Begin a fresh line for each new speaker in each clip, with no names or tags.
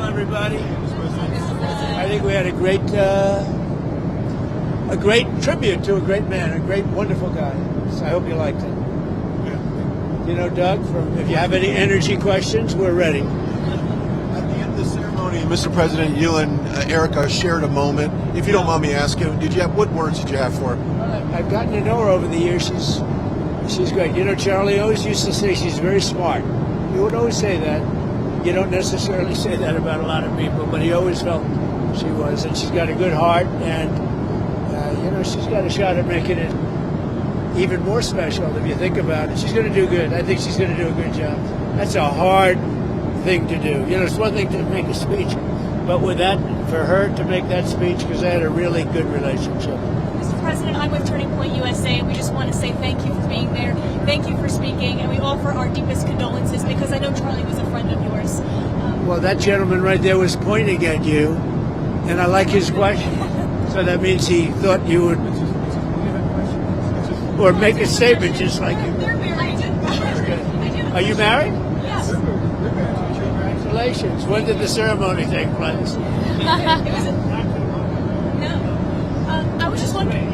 everybody. I think we had a great tribute to a great man, a great, wonderful guy. So I hope you liked it. You know, Doug, if you have any energy questions, we're ready.
At the end of the ceremony, Mr. President, you and Erica shared a moment. If you don't mind me asking, what words did you have for her?
I've gotten to know her over the years. She's great. You know, Charlie always used to say she's very smart. He would always say that. You don't necessarily say that about a lot of people, but he always felt she was. And she's got a good heart, and, you know, she's got a shot at making it even more special if you think about it. She's going to do good. I think she's going to do a good job. That's a hard thing to do. You know, it's one thing to make a speech, but with that, for her to make that speech, because they had a really good relationship.
Mr. President, I'm with Turning Point USA, and we just want to say thank you for being there. Thank you for speaking, and we offer our deepest condolences because I know Charlie was a friend of yours.
Well, that gentleman right there was pointing at you, and I like his question. So that means he thought you would, or make a statement just like you.
They're married.
Are you married?
Yes.
Congratulations. When did the ceremony take place?
I was just wondering.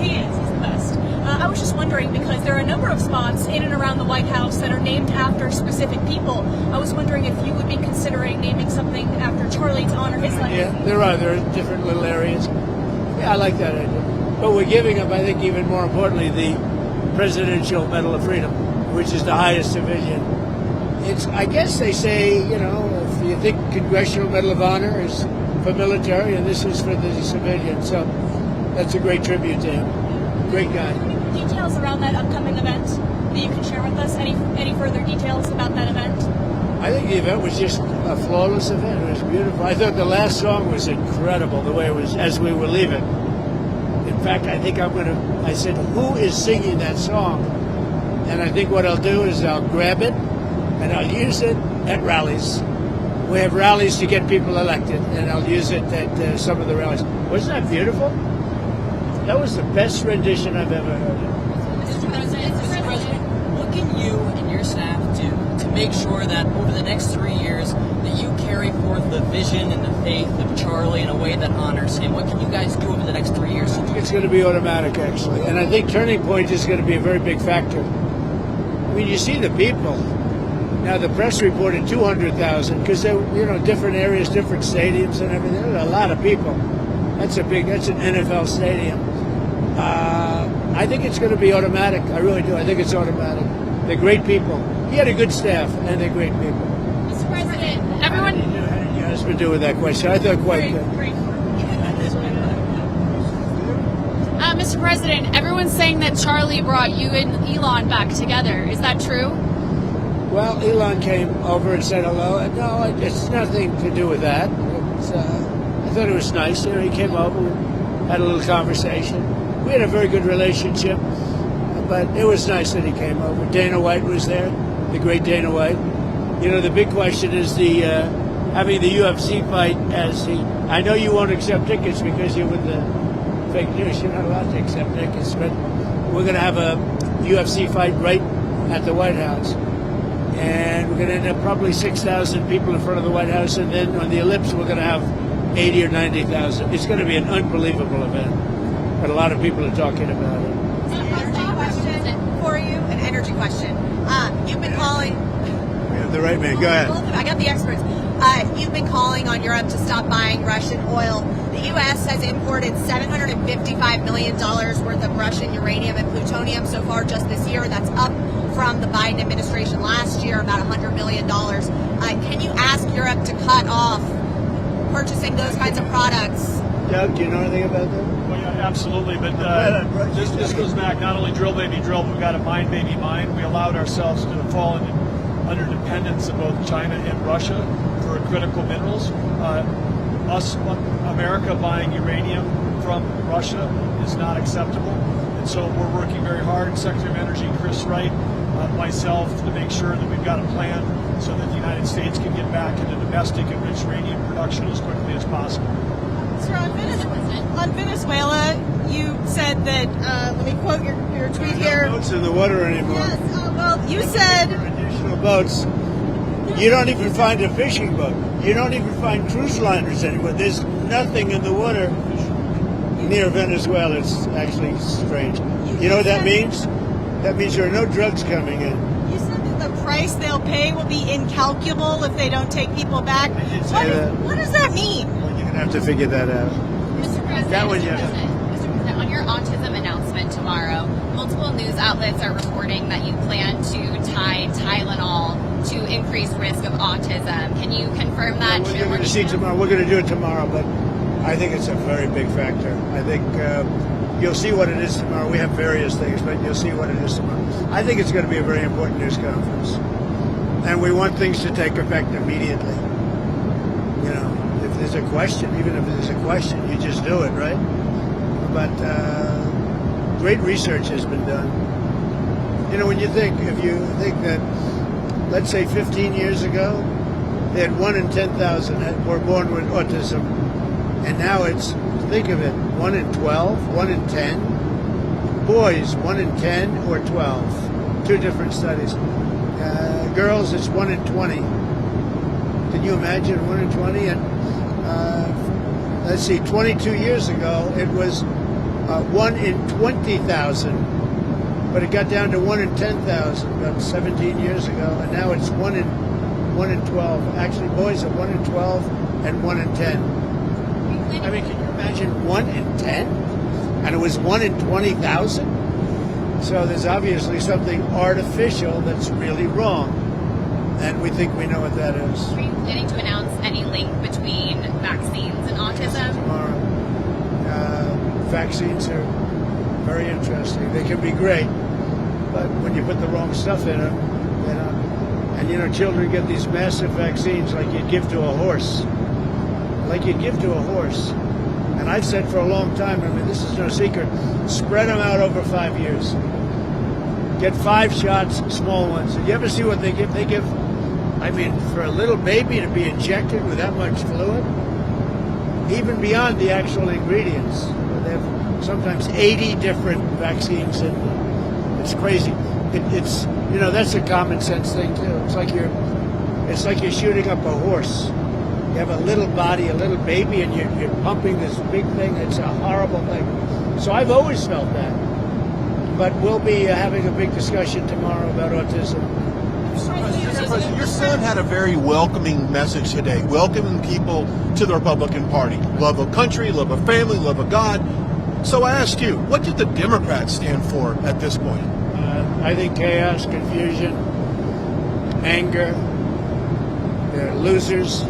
He is. He's the best. I was just wondering because there are a number of spots in and around the White House that are named after specific people. I was wondering if you would be considering naming something after Charlie to honor his life.
Yeah, there are different little areas. Yeah, I like that idea. But we're giving him, I think, even more importantly, the Presidential Medal of Freedom, which is the highest civilian. It's, I guess they say, you know, if you think Congressional Medal of Honor is for military, and this is for the civilian. So that's a great tribute to him. Great guy.
Any details around that upcoming event that you can share with us? Any further details about that event?
I think the event was just a flawless event. It was beautiful. I thought the last song was incredible, the way it was as we were leaving. In fact, I think I said, who is singing that song? And I think what I'll do is I'll grab it and I'll use it at rallies. We have rallies to get people elected, and I'll use it at some of the rallies. Wasn't that beautiful? That was the best rendition I've ever heard.
Mr. President, what can you and your staff do to make sure that over the next 3 years that you carry forth the vision and the faith of Charlie in a way that honors him? What can you guys do over the next 3 years?
I think it's going to be automatic, actually. And I think Turning Point is going to be a very big factor. I mean, you see the people. Now, the press reported 200,000 because they're, you know, different areas, different stadiums and everything. There's a lot of people. That's an NFL stadium. I think it's going to be automatic. I really do. I think it's automatic. They're great people. He had a good staff, and they're great people.
Mr. President, everyone...
How did your husband do with that question? I thought quite good.
Mr. President, everyone's saying that Charlie brought you and Elon back together. Is that true?
Well, Elon came over and said hello. No, it's nothing to do with that. I thought it was nice. You know, he came over, we had a little conversation. We had a very good relationship, but it was nice that he came over. Dana White was there, the great Dana White. You know, the big question is having the UFC fight as the... I know you won't accept tickets because you're with the fake news. You're not allowed to accept tickets, but we're going to have a UFC fight right at the White House. And we're going to end up probably 6,000 people in front of the White House, and then on the ellipse we're going to have 80 or 90,000. It's going to be an unbelievable event, but a lot of people are talking about it.
Question for you, an energy question. You've been calling...
We have the right man. Go ahead.
I got the experts. You've been calling on Europe to stop buying Russian oil. The U.S. has imported $755 million worth of Russian uranium and plutonium so far just this year. That's up from the Biden administration last year, about $100 million. Can you ask Europe to cut off purchasing those kinds of products?
Doug, do you know anything about that?
Well, yeah, absolutely, but this goes back not only drill baby drill, but we've got to mine baby mine. We allowed ourselves to fall under dependence of both China and Russia for critical minerals. America buying uranium from Russia is not acceptable, and so we're working very hard. Secretary of Energy Chris Wright, myself, to make sure that we've got a plan so that the United States can get back into domestic enriched uranium production as quickly as possible.
Sir, on Venezuela, you said that, let me quote your tweet here.
No boats in the water anymore.
Yes, well, you said...
Additional boats. You don't even find a fishing boat. You don't even find cruise liners anymore. There's nothing in the water near Venezuela. It's actually strange. You know what that means? That means there are no drugs coming in.
You said that the price they'll pay will be incalculable if they don't take people back.
I did say that.
What does that mean?
Well, you're going to have to figure that out.
Mr. President,
That one,
Mr.
yes.
President, on your autism announcement tomorrow, multiple news outlets are reporting that you plan to tie Tylenol to increase risk of autism. Can you confirm that?
Well, we're going to see tomorrow. We're going to do it tomorrow, but I think it's a very big factor. I think you'll see what it is tomorrow. We have various things, but you'll see what it is tomorrow. I think it's going to be a very important news conference, and we want things to take effect immediately. You know, if there's a question, even if there's a question, you just do it, right? But great research has been done. You know, when you think, if you think that, let's say 15 years ago, they had 1 in 10,000 were born with autism, and now it's, think of it, 1 in 12, 1 in 10. Boys, 1 in 10 or 12. Two different studies. Girls, it's 1 in 20. Can you imagine 1 in 20? And let's see, 22 years ago, it was 1 in 20,000. But it got down to 1 in 10,000 about 17 years ago, and now it's 1 in 12. Actually, boys are 1 in 12 and 1 in 10. I mean, can you imagine 1 in 10? And it was 1 in 20,000? So there's obviously something artificial that's really wrong, and we think we know what that is.
Are you planning to announce any link between vaccines and autism?
Tomorrow. Vaccines are very interesting. They can be great, but when you put the wrong stuff in them, and you know, children get these massive vaccines like you'd give to a horse. And I've said for a long time, I mean, this is no secret, spread them out over 5 years. Get 5 shots, small ones. You ever see what they give? They give, I mean, for a little baby to be injected with that much fluid, even beyond the actual ingredients. They have sometimes 80 different vaccines in them. It's crazy. It's you know, that's a common sense thing too. It's like you're shooting up a horse. You have a little body, a little baby, and you're pumping this big thing. It's a horrible thing. So I've always felt that. But we'll be having a big discussion tomorrow about autism.
Mr. President, your son had a very welcoming message today, welcoming people to the Republican Party. Love of country, love of family, love of God. So I ask you, what did the Democrats stand for at this point?
I think chaos, confusion, anger. They're losers.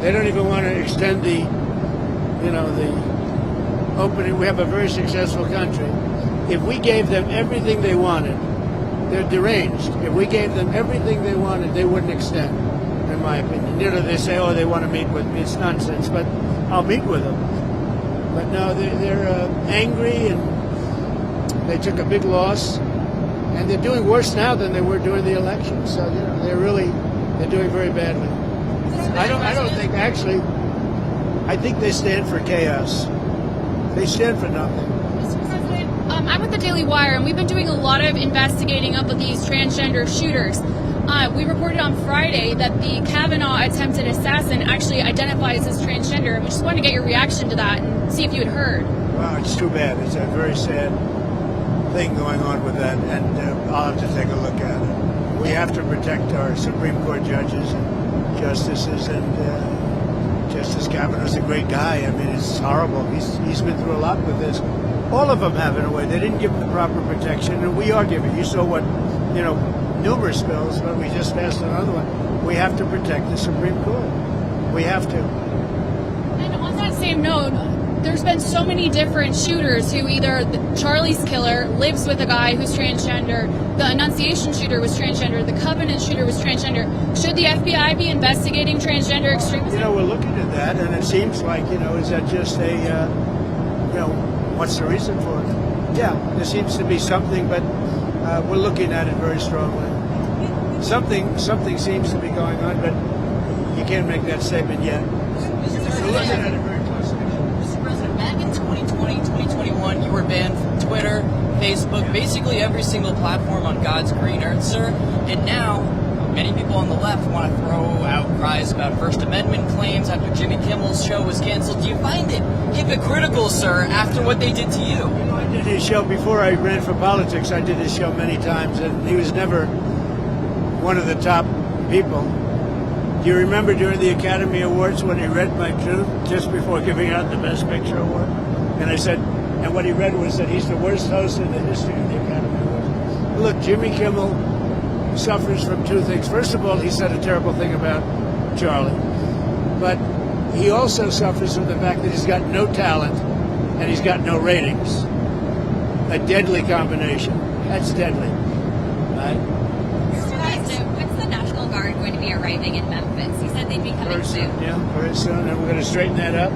They don't even want to extend the opening. We have a very successful country. If we gave them everything they wanted, they're deranged. If we gave them everything they wanted, they wouldn't extend, in my opinion. You know, they say, oh, they want to meet with me. It's nonsense, but I'll meet with them. But no, they're angry, and they took a big loss, and they're doing worse now than they were during the election. So, you know, they're doing very badly. I don't think, actually, I think they stand for chaos. They stand for nothing.
Mr. President, I'm with the Daily Wire, and we've been doing a lot of investigating up with these transgender shooters. We reported on Friday that the Kavanaugh attempted assassin actually identifies as transgender. We just wanted to get your reaction to that and see if you had heard.
Well, it's too bad. It's a very sad thing going on with that, and I'll have to take a look at it. We have to protect our Supreme Court judges and justices, and Justice Kavanaugh's a great guy. I mean, it's horrible. He's been through a lot with this. All of them have, in a way. They didn't give him the proper protection, and we are giving. You saw what, numerous bills, but we just passed another one. We have to protect the Supreme Court. We have to.
And on that same note, there's been so many different shooters who either Charlie's killer lives with a guy who's transgender, the Annunciation shooter was transgender, the Covenant shooter was transgender. Should the FBI be investigating transgender extremism?
We're looking at that, and it seems like, is that just a, what's the reason for it? Yeah, there seems to be something, but we're looking at it very strongly. Something seems to be going on, but you can't make that statement yet. We're looking at it very closely.
Mr. President, back in 2020, 2021, you were banned from Twitter, Facebook, basically every single platform on God's green earth, sir. And now, many people on the left want to throw out cries about First Amendment claims after Jimmy Kimmel's show was canceled. Do you find it hypocritical, sir, after what they did to you?
I did his show before I ran for politics. I did his show many times, and he was never one of the top people. Do you remember during the Academy Awards when he read my truth just before giving out the Best Picture award? And I said, and what he read was that he's the worst host in the history of the Academy Awards. Look, Jimmy Kimmel suffers from two things. First of all, he said a terrible thing about Charlie. But he also suffers from the fact that he's got no talent and he's got no ratings. A deadly combination. That's deadly. Right?
When's the National Guard going to be arriving in Memphis? You said they'd be coming
Very soon.
soon.
Yeah, very soon. And we're going to straighten that up,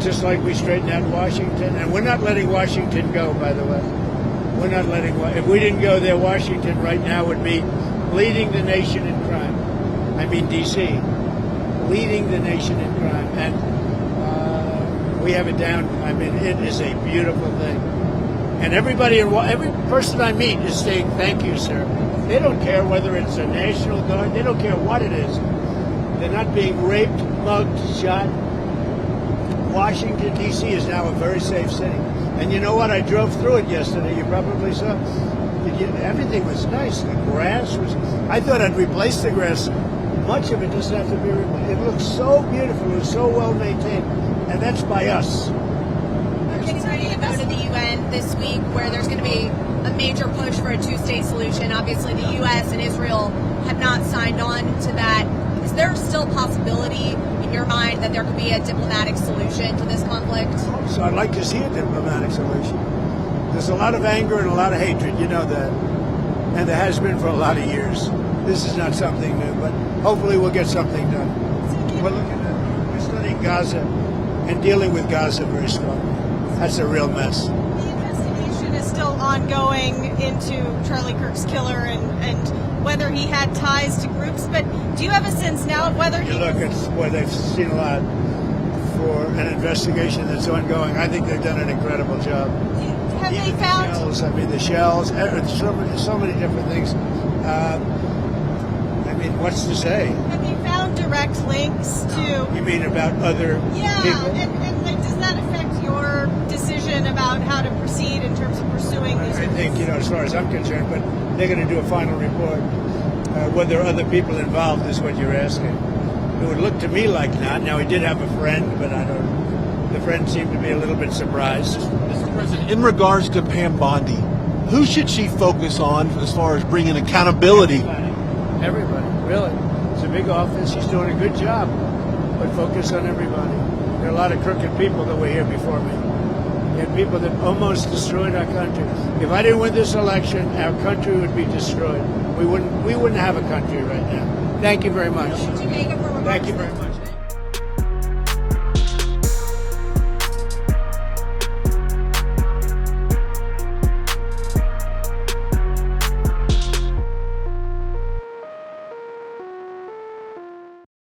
just like we straightened out Washington. And we're not letting Washington go, by the way. We're not letting. If we didn't go there, Washington right now would be leading the nation in crime. I mean, D.C. leading the nation in crime. And we have it down. I mean, it is a beautiful thing. And every person I meet is saying, thank you, sir. They don't care whether it's a National Guard. They don't care what it is. They're not being raped, mugged, shot. Washington, D.C. is now a very safe city. And you know what? I drove through it yesterday. You probably saw. Everything was nice. The grass was... I thought I'd replace the grass. Much of it doesn't have to be replaced. It looks so beautiful. It was so well maintained. And that's by us.
We're getting ready to go to the UN this week where there's going to be a major push for a two-state solution. Obviously, the U.S. and Israel have not signed on to that. Is there still a possibility in your mind that there could be a diplomatic solution to this conflict?
So I'd like to see a diplomatic solution. There's a lot of anger and a lot of hatred, you know that. And there has been for a lot of years. This is not something new, but hopefully we'll get something done. We're studying Gaza and dealing with Gaza very strongly. That's a real mess.
The investigation is still ongoing into Charlie Kirk's killer and whether he had ties to groups, but do you have a sense now of whether he...
Look, it's boy, they've seen a lot for an investigation that's ongoing. I think they've done an incredible job.
Have
Even
they found...
the shells, so many different things. I mean, what's to say?
Have you found direct links to...
You mean about other people?
And like, does that affect your decision about how to proceed in terms of pursuing these?
I think, as far as I'm concerned, but they're going to do a final report. Whether other people involved is what you're asking. It would look to me like not. Now, he did have a friend, but I don't... The friend seemed to be a little bit surprised.
Mr. President, in regards to Pam Bondi, who should she focus on as far as bringing accountability?
Everybody, really. It's a big office. She's doing a good job. But focus on everybody. There are a lot of crooked people that were here before me. You had people that almost destroyed our country. If I didn't win this election, our country would be destroyed. We wouldn't have a country right now. Thank you very much. Thank you very much.